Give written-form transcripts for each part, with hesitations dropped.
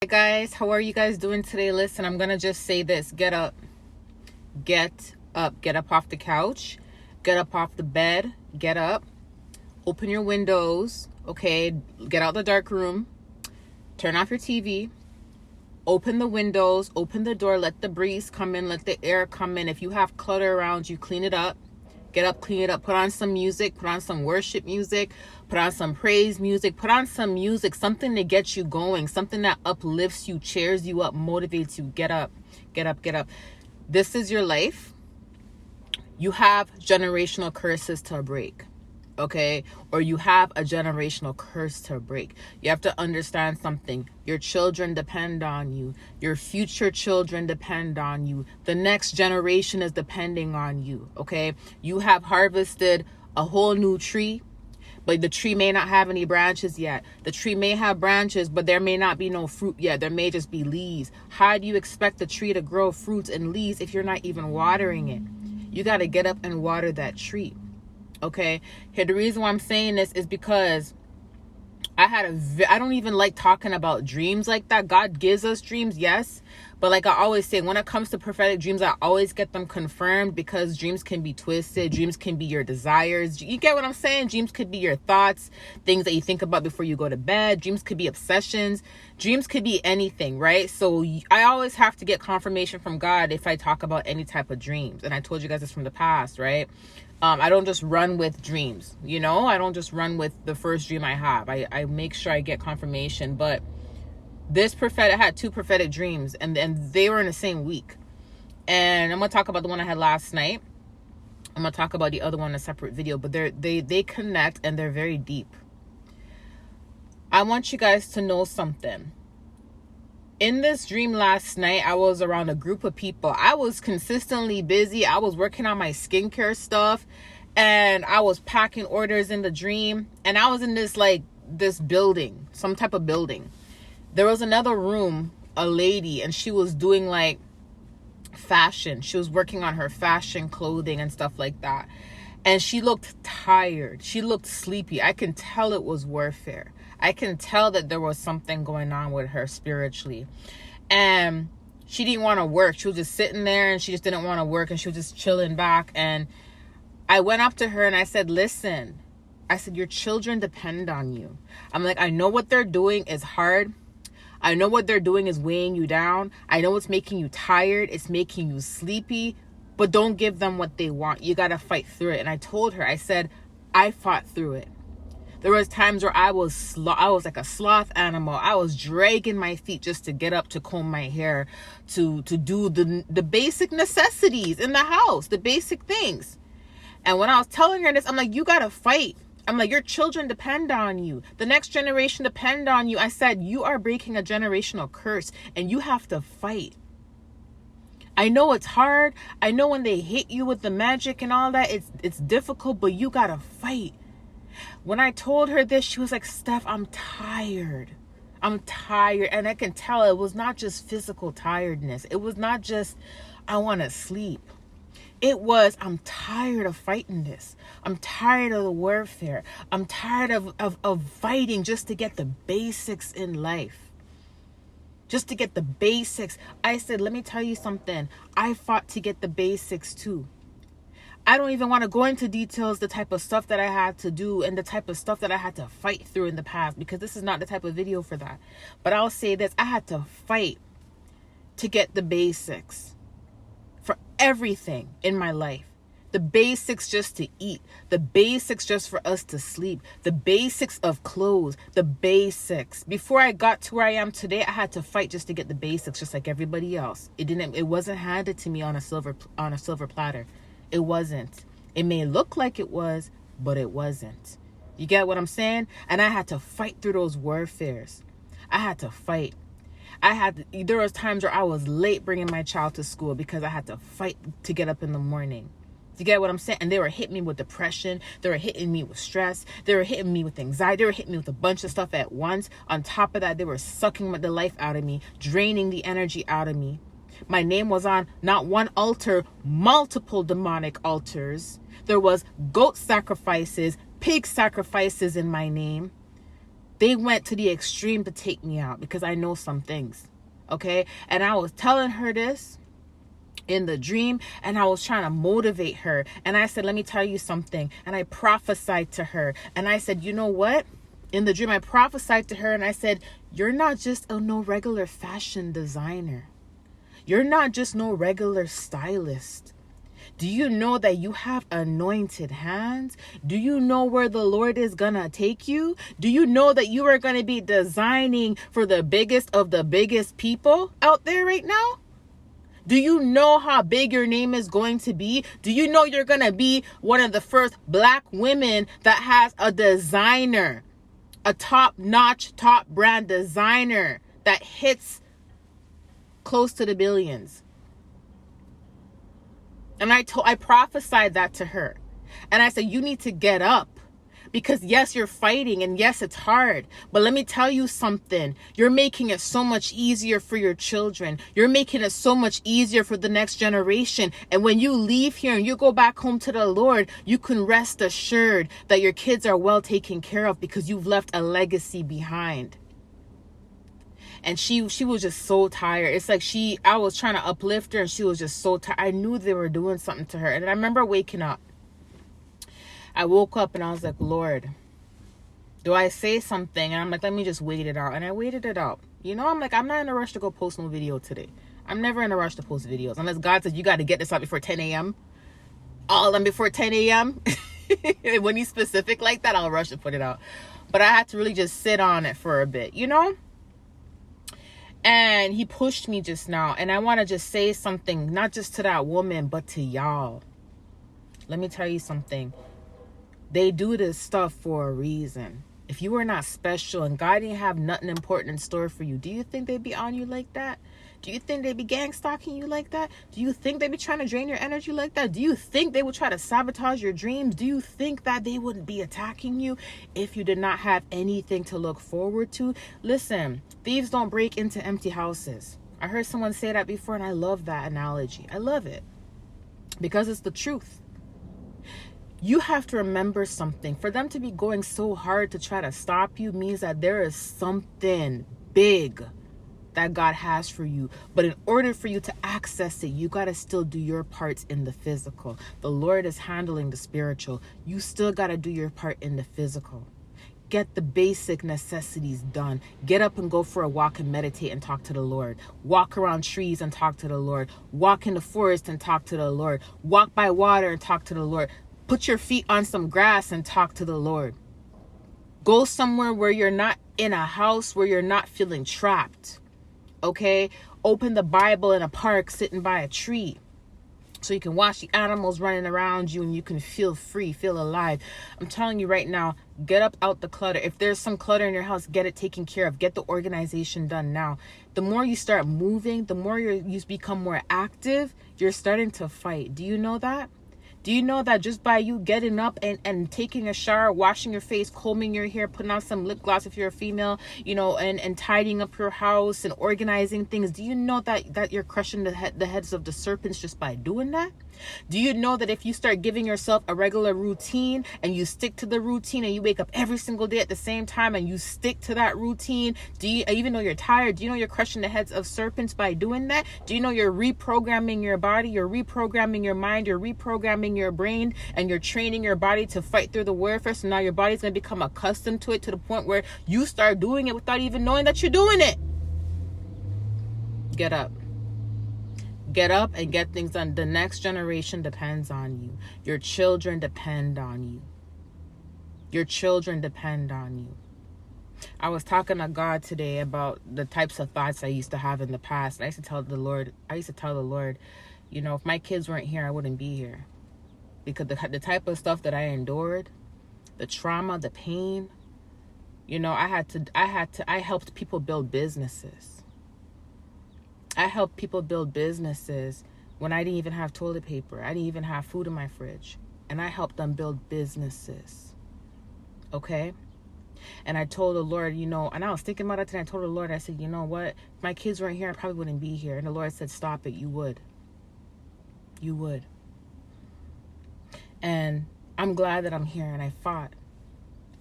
Hey guys, how are you guys doing today? Listen, I'm gonna just say this. Get up off the couch, get up off the bed, get up, open your windows, okay? Get out the dark room, turn off your TV, open the windows, open the door, let the breeze come in, let the air come in. If you have clutter around you, clean it up. Get up, clean it up, put on some music, put on some worship music, put on some praise music, put on some music, something to get you going, something that uplifts you, cheers you up, motivates you. Get up, get up, get up. This is your life. You have generational curses to break, okay? Or you have a generational curse to break. You have to understand something. Your children depend on you. Your future children depend on you. The next generation is depending on you, okay? You have harvested a whole new tree, but the tree may not have any branches yet. The tree may have branches, but there may not be no fruit yet. There may just be leaves. How do you expect the tree to grow fruits and leaves if you're not even watering it? You got to get up and water that tree. Okay. Here, the reason why I'm saying this is because I don't even like talking about dreams like that. God gives us dreams, yes. But like I always say, when it comes to prophetic dreams, I always get them confirmed because dreams can be twisted. Dreams can be your desires. You get what I'm saying? Dreams could be your thoughts, things that you think about before you go to bed. Dreams could be obsessions. Dreams could be anything, right? So I always have to get confirmation from God if I talk about any type of dreams. And I told you guys this from the past, right? I don't just run with dreams, I don't just run with the first dream I have. I make sure I get confirmation. But I had two prophetic dreams and they were in the same week. And I'm going to talk about the one I had last night. I'm going to talk about the other one in a separate video, but they connect and they're very deep. I want you guys to know something. In this dream last night, I was around a group of people. I was consistently busy. I was working on my skincare stuff and I was packing orders in the dream. And I was in this building, some type of building. There was another room, a lady, and she was doing like fashion. She was working on her fashion clothing and stuff like that. And she looked tired. She looked sleepy. I can tell it was warfare. I can tell that there was something going on with her spiritually. And she didn't want to work. She was just sitting there and she just didn't want to work and she was just chilling back. And I went up to her and I said, listen, I said, your children depend on you. I'm like, I know what they're doing is hard. I know what they're doing is weighing you down. I know it's making you tired. It's making you sleepy. But don't give them what they want. You got to fight through it. And I told her, I said, I fought through it. There was times where I was like a sloth animal. I was dragging my feet just to get up to comb my hair, to do the basic necessities in the house, the basic things. And when I was telling her this, I'm like, you got to fight. I'm like, your children depend on you. The next generation depend on you. I said, you are breaking a generational curse and you have to fight. I know it's hard. I know when they hit you with the magic and all that, it's difficult, but you got to fight. When I told her this, she was like, Steph, I'm tired. I'm tired. And I can tell it was not just physical tiredness. It was not just, I want to sleep. It was, I'm tired of fighting this. I'm tired of the warfare. I'm tired of fighting just to get the basics in life. Just to get the basics. I said, let me tell you something. I fought to get the basics too. I don't even want to go into details, the type of stuff that I had to do and the type of stuff that I had to fight through in the past, because this is not the type of video for that. But I'll say this, I had to fight to get the basics for everything in my life. The basics just to eat, the basics just for us to sleep, the basics of clothes, the basics. Before I got to where I am today, I had to fight just to get the basics, just like everybody else. It wasn't handed to me on a silver platter. It wasn't. It may look like it was, but it wasn't. You get what I'm saying? And I had to fight through those warfares. I had to fight. There was times where I was late bringing my child to school because I had to fight to get up in the morning. You get what I'm saying? And they were hitting me with depression. They were hitting me with stress. They were hitting me with anxiety. They were hitting me with a bunch of stuff at once. On top of that, they were sucking the life out of me, draining the energy out of me. My name was on not one altar, multiple demonic altars. There was goat sacrifices, pig sacrifices in my name. They went to the extreme to take me out because I know some things. Okay? And I was telling her this in the dream, and I was trying to motivate her. And I said, let me tell you something. And I prophesied to her. And I said, you know what? In the dream, I prophesied to her and I said, you're not just a no regular fashion designer. You're not just no regular stylist. Do you know that you have anointed hands? Do you know where the Lord is gonna take you? Do you know that you are gonna be designing for the biggest of the biggest people out there right now? Do you know how big your name is going to be? Do you know you're gonna be one of the first Black women that has a designer, a top-notch, top brand designer that hits close to the billions? And I prophesied that to her. And I said, you need to get up. Because yes, you're fighting and yes, it's hard. But let me tell you something. You're making it so much easier for your children. You're making it so much easier for the next generation. And when you leave here and you go back home to the Lord, you can rest assured that your kids are well taken care of because you've left a legacy behind. And she was just so tired. It's like I was trying to uplift her and she was just so tired. I knew they were doing something to her. And I remember waking up. I woke up and I was like, Lord, do I say something? And I'm like, let me just wait it out. And I waited it out. You know, I'm like, I'm not in a rush to go post no video today. I'm never in a rush to post videos. Unless God says you got to get this out before 10 a.m. All of them before 10 a.m. When he's specific like that, I'll rush to put it out. But I had to really just sit on it for a bit, you know? And he pushed me just now. And I want to just say something, not just to that woman, but to y'all. Let me tell you something. They do this stuff for a reason. If you were not special and God didn't have nothing important in store for you, do you think they'd be on you like that? Do you think they'd be gang stalking you like that? Do you think they'd be trying to drain your energy like that? Do you think they would try to sabotage your dreams? Do you think that they wouldn't be attacking you if you did not have anything to look forward to? Listen, thieves don't break into empty houses. I heard someone say that before and I love that analogy. I love it because it's the truth. You have to remember something. For them to be going so hard to try to stop you means that there is something big that God has for you. But in order for you to access it, you got to still do your parts in the physical. The Lord is handling the spiritual. You still got to do your part in the physical. Get the basic necessities done. Get up and go for a walk and meditate and talk to the Lord. Walk around trees and talk to the Lord. Walk in the forest and talk to the Lord. Walk by water and talk to the Lord. Put your feet on some grass and talk to the Lord. Go somewhere where you're not in a house, where you're not feeling trapped. Okay? Open the Bible in a park sitting by a tree so you can watch the animals running around you and you can feel free, feel alive. I'm telling you right now, get up out the clutter. If there's some clutter in your house, get it taken care of. Get the organization done now. The more you start moving, the more you become more active, you're starting to fight. Do you know that? Do you know that just by you getting up and taking a shower, washing your face, combing your hair, putting on some lip gloss if you're a female, you know, and tidying up your house and organizing things, do you know that you're crushing the heads of the serpents just by doing that? Do you know that if you start giving yourself a regular routine and you stick to the routine and you wake up every single day at the same time and you stick to that routine, even though you're tired, do you know you're crushing the heads of serpents by doing that? Do you know you're reprogramming your body, you're reprogramming your mind, you're reprogramming your brain, and you're training your body to fight through the warfare? So now your body's going to become accustomed to it to the point where you start doing it without even knowing that you're doing it. Get up. Get up and get things done. The next generation depends on you. Your children depend on you. Your children depend on you. I was talking to God today about the types of thoughts I used to have in the past. I used to tell the Lord, you know, if my kids weren't here, I wouldn't be here. Because the type of stuff that I endured, the trauma, the pain, you know, I helped people build businesses. I helped people build businesses when I didn't even have toilet paper. I didn't even have food in my fridge. And I helped them build businesses. Okay? And I told the Lord, you know, and I was thinking about it and I told the Lord, I said, you know what? If my kids weren't here, I probably wouldn't be here. And the Lord said, stop it. You would. You would. And I'm glad that I'm here and I fought.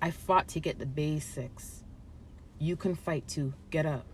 I fought to get the basics. You can fight too. Get up.